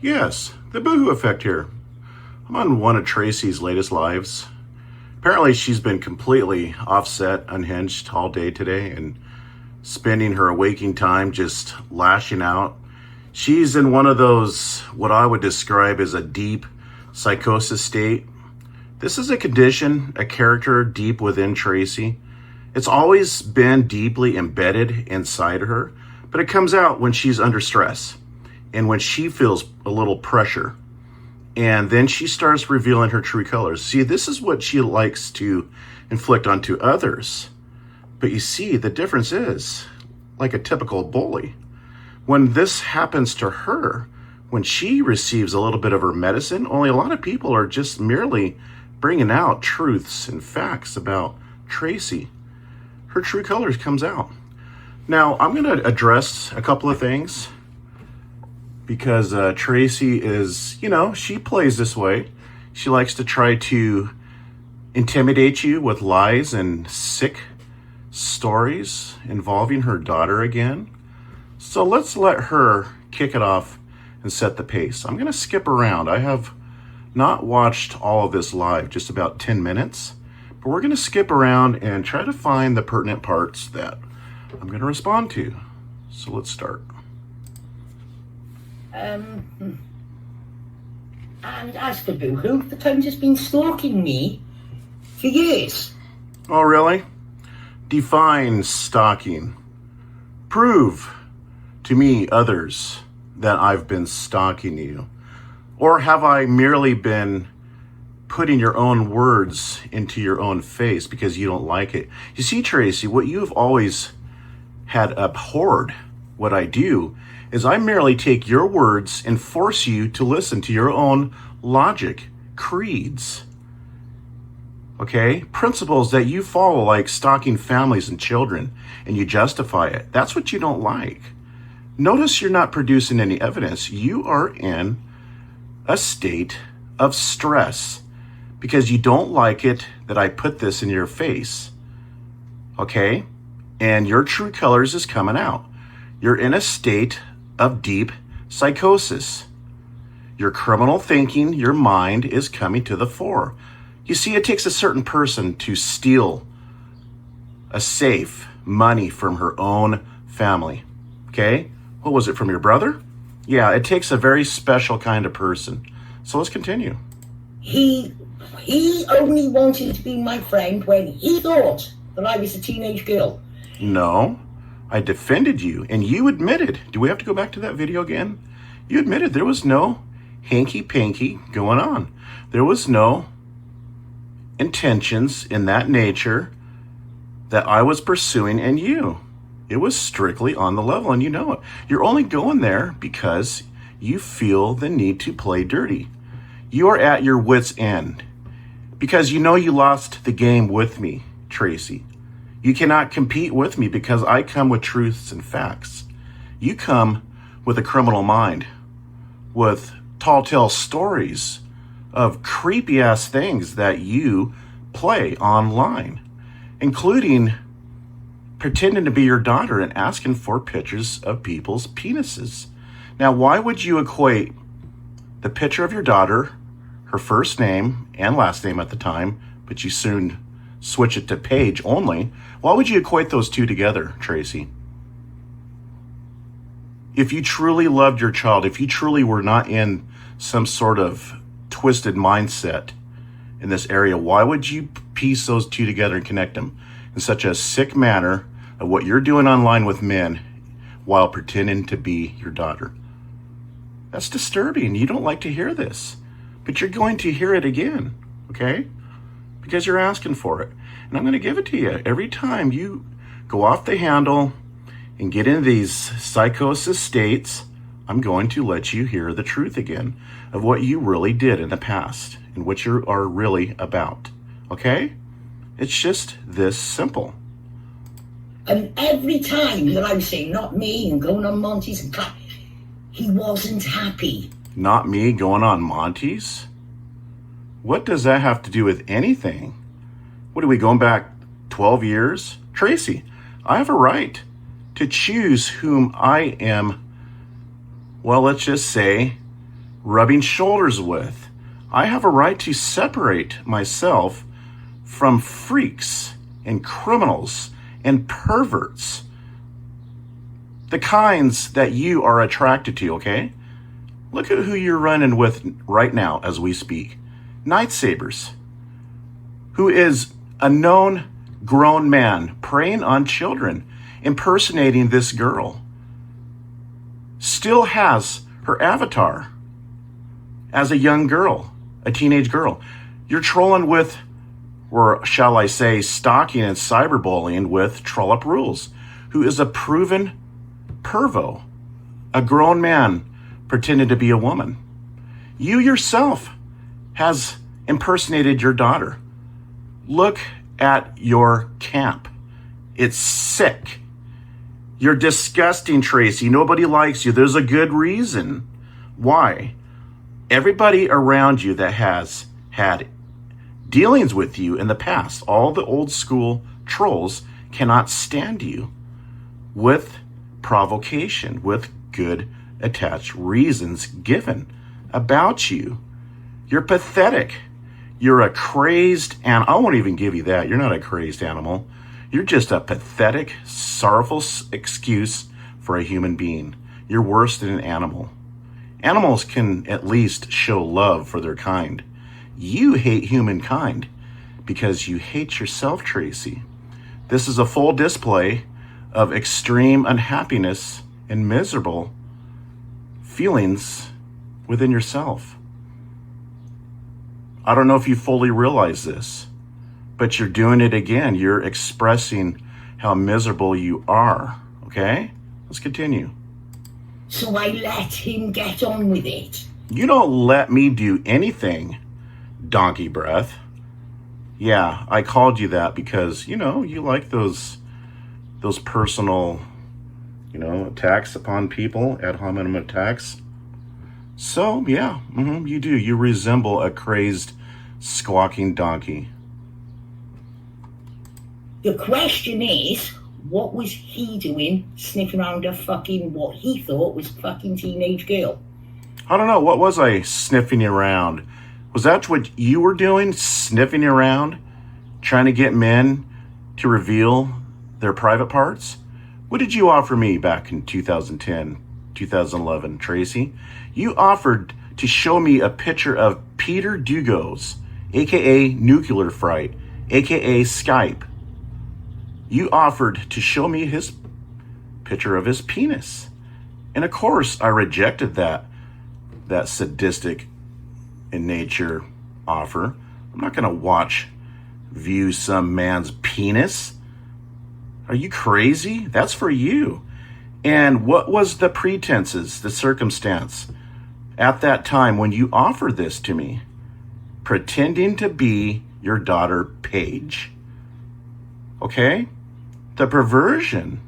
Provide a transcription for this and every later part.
Yes, the Boohoo Effect here. I'm on one of Tracy's latest lives. Apparently she's been completely offset, unhinged all day today and spending her waking time just lashing out. She's in one of those, what I would describe as a deep psychosis state. This is a condition, a character deep within Tracy. It's always been deeply embedded inside her, but it comes out when she's under stress and when she feels a little pressure. And then she starts revealing her true colors. See, this is what she likes to inflict onto others. But you see, the difference is, like a typical bully, when this happens to her, when she receives a little bit of her medicine, only a lot of people are just merely bringing out truths and facts about Tracy. Her true colors comes out. Now, I'm going to address a couple of things because Tracy is, she plays this way. She likes to try to intimidate you with lies and sick stories involving her daughter again. So let's let her kick it off and set the pace. I'm going to skip around. I have not watched all of this live, just about 10 minutes. But we're going to skip around and try to find the pertinent parts that I'm going to respond to. So let's start. And as for Boohoo, the cunt has been stalking me for years. Oh, really? Define stalking. Prove to me, others, that I've been stalking you. Or have I merely been putting your own words into your own face because you don't like it? You see, Tracy, what you've always had abhorred, what I do, is I merely take your words and force you to listen to your own logic, creeds, okay? Principles that you follow, like stalking families and children, and you justify it. That's what you don't like. Notice you're not producing any evidence. You are in a state of stress because you don't like it that I put this in your face, okay? And your true colors is coming out. You're in a state of deep psychosis. Your criminal thinking, your mind is coming to the fore. You see, it takes a certain person to steal a safe money from her own family, okay? What was it, from your brother? Yeah, it takes a very special kind of person. So let's continue. He only wanted to be my friend when he thought that I was a teenage girl. No, I defended you, and you admitted. Do we have to go back to that video again? You admitted there was no hanky-panky going on. There was no intentions in that nature that I was pursuing in you. It was strictly on the level, and you know it. You're only going there because you feel the need to play dirty. You are at your wit's end because you know you lost the game with me, Tracy. You cannot compete with me because I come with truths and facts. You come with a criminal mind, with tall tale stories of creepy ass things that you play online, including pretending to be your daughter and asking for pictures of people's penises. Now, why would you equate the picture of your daughter, her first name and last name at the time, but you soon switch it to Paige only? Why would you equate those two together, Tracy? If you truly loved your child, if you truly were not in some sort of twisted mindset in this area, why would you piece those two together and connect them in such a sick manner of what you're doing online with men while pretending to be your daughter? That's disturbing. You don't like to hear this, but you're going to hear it again, okay? Because you're asking for it. And I'm going to give it to you. Every time you go off the handle and get into these psychosis states, I'm going to let you hear the truth again of what you really did in the past and what you are really about, okay? It's just this simple. And every time that I was saying, not me, and going on Monty's, and he wasn't happy. Not me going on Monty's? What does that have to do with anything? What are we going back 12 years? Tracy, I have a right to choose whom I am, well, let's just say, rubbing shoulders with. I have a right to separate myself from freaks and criminals and perverts. The kinds that you are attracted to, okay? Look at who you're running with right now as we speak. Knightsabers, who is a known grown man preying on children, impersonating this girl. Still has her avatar as a young girl, a teenage girl. You're trolling with, or shall I say, stalking and cyberbullying with Trollup Rulle, who is a proven pervo, a grown man pretending to be a woman. You yourself has impersonated your daughter. Look at your camp. It's sick. You're disgusting, Tracy. Nobody likes you. There's a good reason why. Everybody around you that has had dealings with you in the past, all the old school trolls, cannot stand you with provocation, with good attached reasons given about you. You're pathetic. You're a crazed animal. I won't even give you that. You're not a crazed animal. You're just a pathetic, sorrowful excuse for a human being. You're worse than an animal. Animals can at least show love for their kind. You hate humankind because you hate yourself, Tracy. This is a full display of extreme unhappiness and miserable feelings within yourself. I don't know if you fully realize this, but you're doing it again. You're expressing how miserable you are, okay? Let's continue. So I let him get on with it. You don't let me do anything, donkey breath. Yeah, I called you that because, you like those personal, attacks upon people, ad hominem attacks. So, yeah, you do. You resemble a crazed, squawking donkey. The question is, what was he doing sniffing around a fucking, what he thought was fucking teenage girl? I don't know. What was I sniffing around? Was that what you were doing? Sniffing around? Trying to get men to reveal their private parts? What did you offer me back in 2010, 2011, Tracy? You offered to show me a picture of Peter Dugos, a.k.a. Nuclear Fright, a.k.a. Skype. You offered to show me his picture of his penis. And of course, I rejected that sadistic in nature offer. I'm not going to view some man's penis. Are you crazy? That's for you. And what was the pretenses, the circumstance at that time when you offered this to me? Pretending to be your daughter, Paige. Okay? The perversion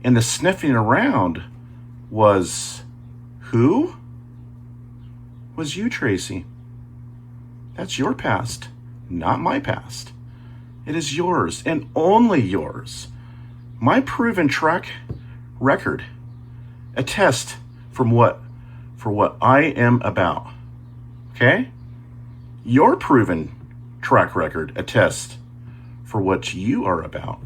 and the sniffing around was who? Was you, Tracy. That's your past, not my past. It is yours and only yours. My proven track record attests for what I am about. Okay? Your proven track record attests for what you are about.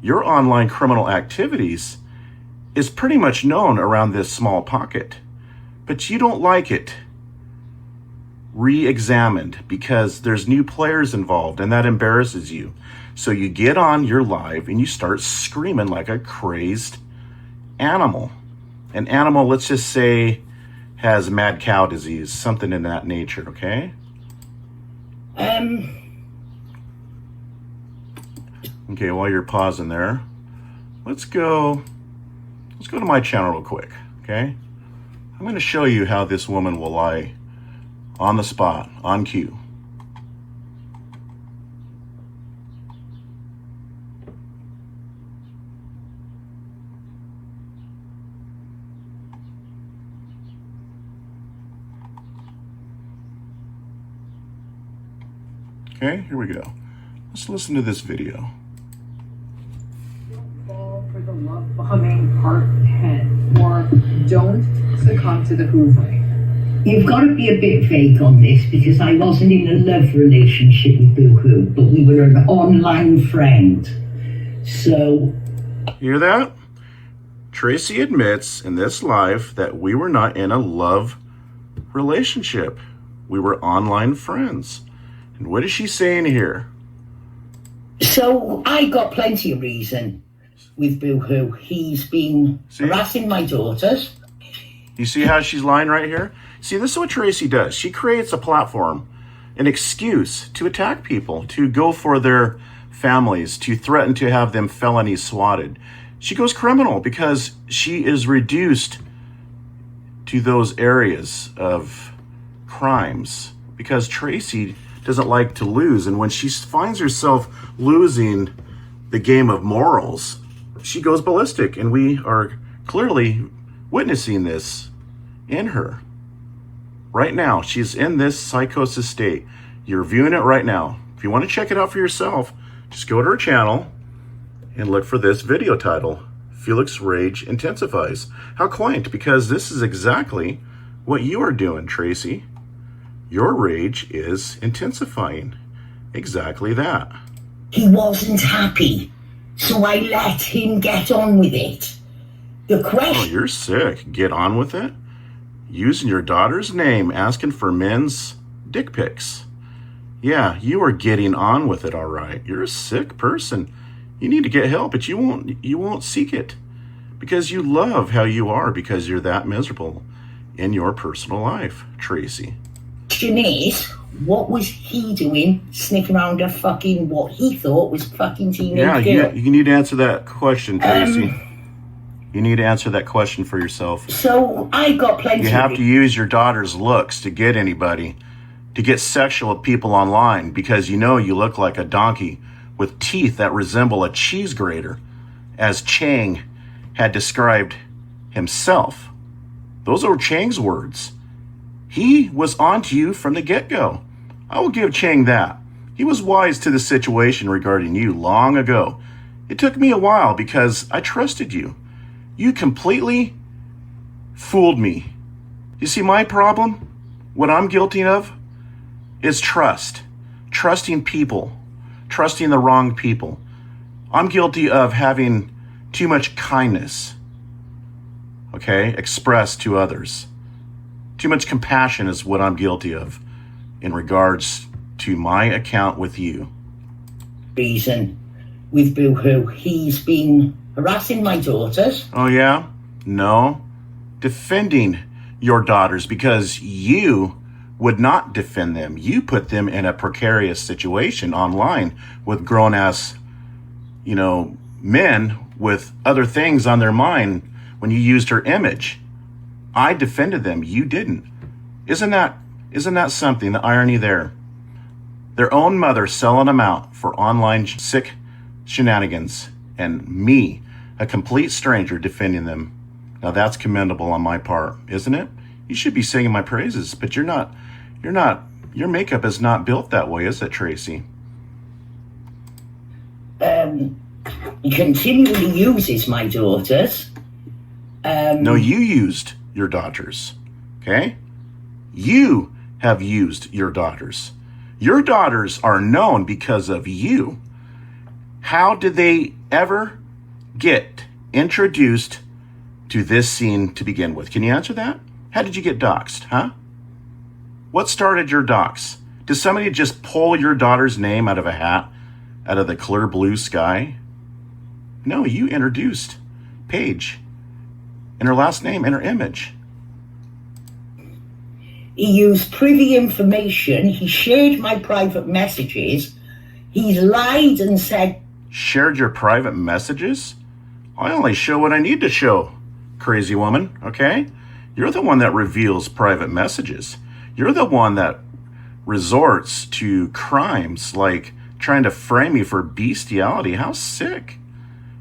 Your online criminal activities is pretty much known around this small pocket, but you don't like it re-examined because there's new players involved and that embarrasses you. So you get on your live and you start screaming like a crazed animal. An animal, let's just say, has mad cow disease, something in that nature, okay? Okay, while you're pausing there, let's go to my channel real quick, okay? I'm going to show you how this woman will lie on the spot, on cue. Okay, here we go. Let's listen to this video. Don't fall for the love-bombing part 10 or Don't succumb to the hoovering. You've got to be a bit vague on this because I wasn't in a love relationship with Boo-Hoo, but we were an online friend. So... You hear that? Tracy admits in this live that we were not in a love relationship. We were online friends. And what is she saying here? So I got plenty of reason with Boo-Hoo. He's been harassing my daughters. You see how she's lying right here? See, this is what Tracy does. She creates a platform, an excuse to attack people, to go for their families, to threaten to have them felony swatted. She goes criminal because she is reduced to those areas of crimes because Tracy doesn't like to lose. And when she finds herself losing the game of morals, she goes ballistic. And we are clearly witnessing this in her. Right now, she's in this psychosis state. You're viewing it right now. If you want to check it out for yourself, just go to her channel and look for this video title, Felix's Rage Intensifies. How quaint, because this is exactly what you are doing, Tracy. Your rage is intensifying. Exactly that. He wasn't happy, so I let him get on with it. The question... Oh, you're sick. Get on with it? Using your daughter's name, asking for men's dick pics. Yeah, you are getting on with it, all right. You're a sick person. You need to get help, but you won't seek it because you love how you are because you're that miserable in your personal life, Tracy. Question is, what was he doing sniffing around a fucking what he thought was fucking teenage girl? You need to answer that question, Tracy. You need to answer that question for yourself. So I got plenty. You have to use your daughter's looks to get anybody, to get sexual with people online because you know you look like a donkey with teeth that resemble a cheese grater, as Chang had described himself. Those are Chang's words. He was onto you from the get-go. I will give Chang that. He was wise to the situation regarding you long ago. It took me a while because I trusted you. You completely fooled me. You see, my problem, what I'm guilty of, is trust. Trusting people. Trusting the wrong people. I'm guilty of having too much kindness, expressed to others. Too much compassion is what I'm guilty of in regards to my account with you. Reason with Boo-Hoo, he's been harassing my daughters. Oh yeah? No. Defending your daughters because you would not defend them. You put them in a precarious situation online with grown-ass, men with other things on their mind when you used her image. I defended them. You didn't. Isn't that something, the irony there? Their own mother selling them out for online sick shenanigans and me, a complete stranger, defending them. Now that's commendable on my part, isn't it? You should be singing my praises, but you're not, your makeup is not built that way, is it, Tracy? He continually uses my daughters. No, you used your daughters, okay? You have used your daughters. Your daughters are known because of you. How did they ever get introduced to this scene to begin with? Can you answer that? How did you get doxxed, huh? What started your dox? Did somebody just pull your daughter's name out of a hat, out of the clear blue sky? No, you introduced Paige and her last name and her image. He used privy information. He shared my private messages. He's lied and said... Shared your private messages? I only show what I need to show, crazy woman, okay? You're the one that reveals private messages. You're the one that resorts to crimes like trying to frame me for bestiality. How sick.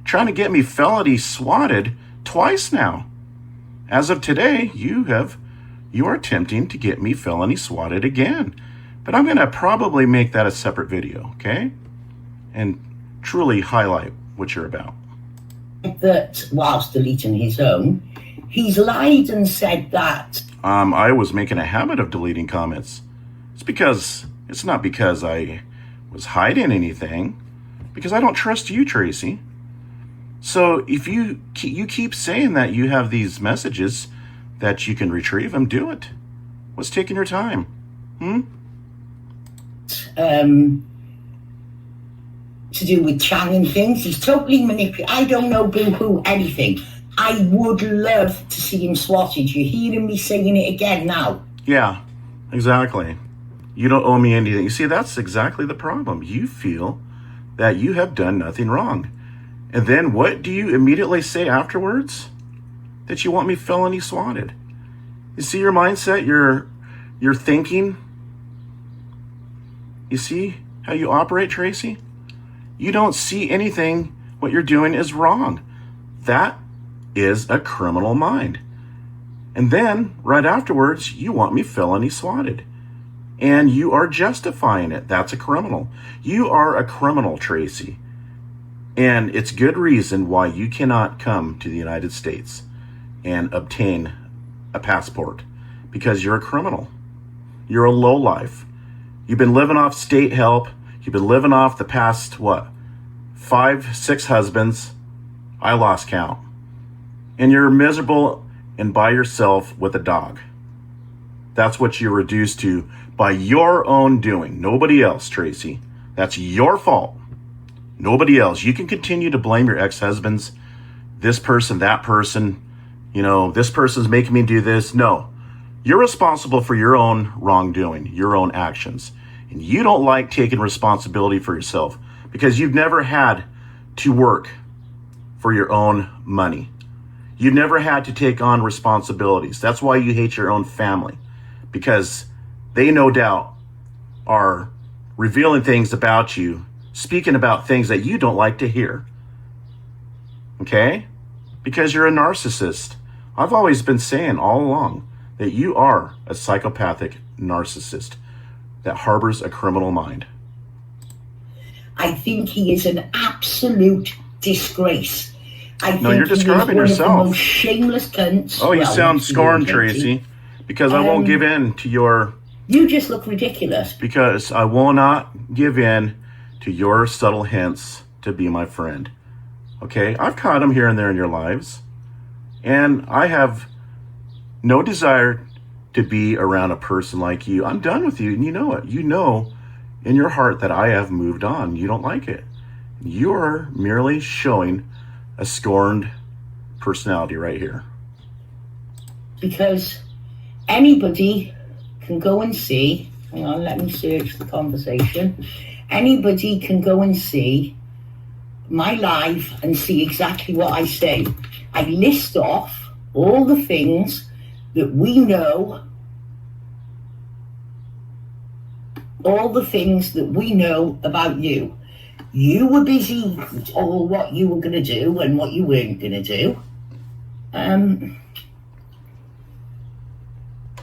Trying to get me felony swatted twice now. As of today, you are attempting to get me felony swatted again. But I'm going to probably make that a separate video, okay? And truly highlight what you're about. That whilst deleting his own, He's lied and said that. I was making a habit of deleting comments. It's not because I was hiding anything, because I don't trust you, Tracy. So if you keep saying that you have these messages that you can retrieve them, do it. What's taking your time? To do with channeling things. He's totally manipulated. I don't know boo-hoo anything. I would love to see him swatted. You're hearing me saying it again now. Yeah, exactly. You don't owe me anything. You see, that's exactly the problem. You feel that you have done nothing wrong. And then what do you immediately say afterwards? That you want me felony swatted. You see your mindset, your thinking? You see how you operate, Tracy? You don't see anything, what you're doing is wrong. That is a criminal mind. And then, right afterwards, you want me felony swatted. And you are justifying it. That's a criminal. You are a criminal, Tracy. And it's good reason why you cannot come to the United States and obtain a passport. Because you're a criminal. You're a lowlife. You've been living off state help. You've been living off the past, 5, 6 husbands. I lost count. And you're miserable and by yourself with a dog. That's what you're reduced to by your own doing. Nobody else, Tracy. That's your fault. Nobody else. You can continue to blame your ex-husbands. This person, that person. This person's making me do this. No. You're responsible for your own wrongdoing, your own actions. And you don't like taking responsibility for yourself because you've never had to work for your own money. You've never had to take on responsibilities. That's why you hate your own family, because they no doubt are revealing things about you, speaking about things that you don't like to hear. Okay? Because you're a narcissist. I've always been saying all along that you are a psychopathic narcissist that harbors a criminal mind. I think he is an absolute disgrace. No, you're describing yourself. One of the most shameless cunts. Oh, you sound scorned, Tracy, because I won't give in to your... You just look ridiculous. Because I will not give in to your subtle hints to be my friend. Okay? I've caught them here and there in your lives. And I have no desire to be around a person like you. I'm done with you, and you know it. You know in your heart that I have moved on. You don't like it. You're merely showing a scorned personality right here. Because anybody can go and see, hang on, let me search the conversation. Anybody can go and see my live and see exactly what I say. I list off all the things that we know, all the things that we know about you. You were busy on what you were going to do and what you weren't going to do.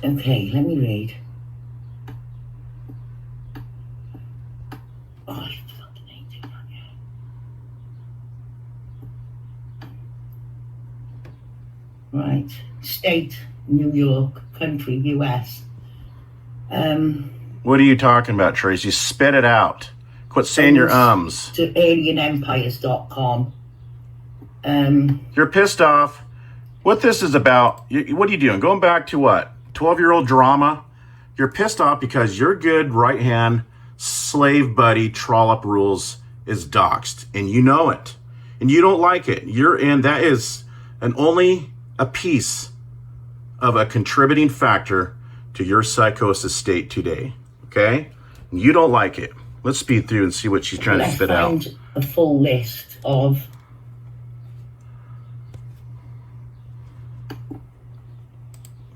Okay, let me read. Oh, I fucking hate doing that, yeah. Right. State, New York. Country, US. What are you talking about, Tracy? Spit it out. Quit saying your ums. To AryanEmpires.com. You're pissed off. What this is about, what are you doing? Going back to what? 12-year-old drama? You're pissed off because your good right-hand slave buddy, Trollup Rulle, is doxxed. And you know it. And you don't like it. That is only a piece of a contributing factor to your psychosis state today. Okay? And you don't like it. Let's speed through and see what she's trying to spit out. Let's find a full list of...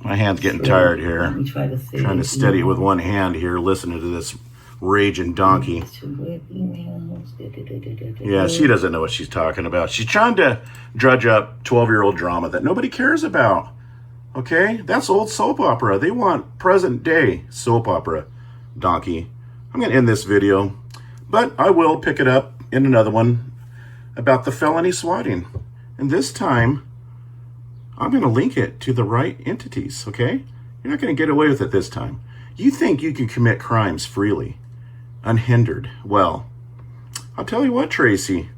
My hand's getting tired here. Let me try the third. Trying to steady it with one hand here, listening to this raging donkey. Yeah, she doesn't know what she's talking about. She's trying to drudge up 12-year-old drama that nobody cares about. Okay? That's old soap opera. They want present day soap opera, donkey. I'm going to end this video, but I will pick it up in another one about the felony swatting. And this time, I'm going to link it to the right entities, okay? You're not going to get away with it this time. You think you can commit crimes freely, unhindered. Well, I'll tell you what, Tracy.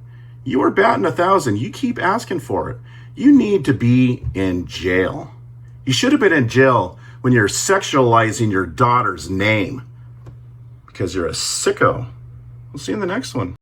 You are batting 1,000. You keep asking for it. You need to be in jail. You should have been in jail when you're sexualizing your daughter's name because you're a sicko. We'll see you in the next one.